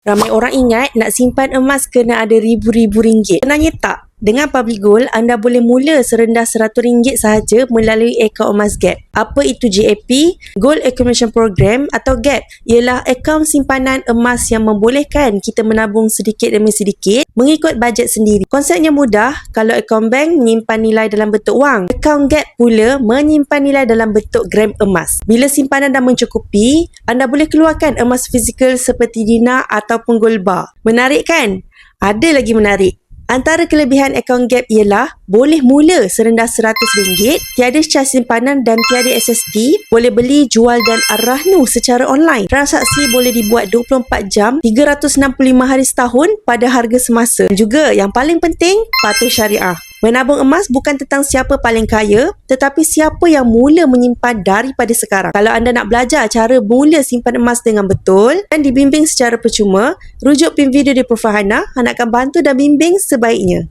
Ramai orang ingat nak simpan emas kena ada ribu-ribu ringgit. Sebenarnya tak. Dengan Public Gold, anda boleh mula serendah RM100 sahaja melalui akaun emas GAP. Apa itu GAP? Gold Accumulation Program atau GAP ialah akaun simpanan emas yang membolehkan kita menabung sedikit demi sedikit mengikut bajet sendiri. Konsepnya mudah. Kalau akaun bank menyimpan nilai dalam bentuk wang, akaun GAP pula menyimpan nilai dalam bentuk gram emas. Bila simpanan dah mencukupi, anda boleh keluarkan emas fizikal seperti dinar ataupun gold bar. Menarik kan? Ada lagi menarik. Antara kelebihan akaun GAP ialah boleh mula serendah RM100, tiada caj simpanan dan tiada SSD, boleh beli, jual dan ar-rahnu secara online. Transaksi boleh dibuat 24 jam, 365 hari setahun pada harga semasa. Dan juga yang paling penting, patuh syariah. Menabung emas bukan tentang siapa paling kaya, tetapi siapa yang mula menyimpan daripada sekarang. Kalau anda nak belajar cara mula simpan emas dengan betul dan dibimbing secara percuma, rujuk pin video di profil Hana akan bantu dan bimbing sebaiknya.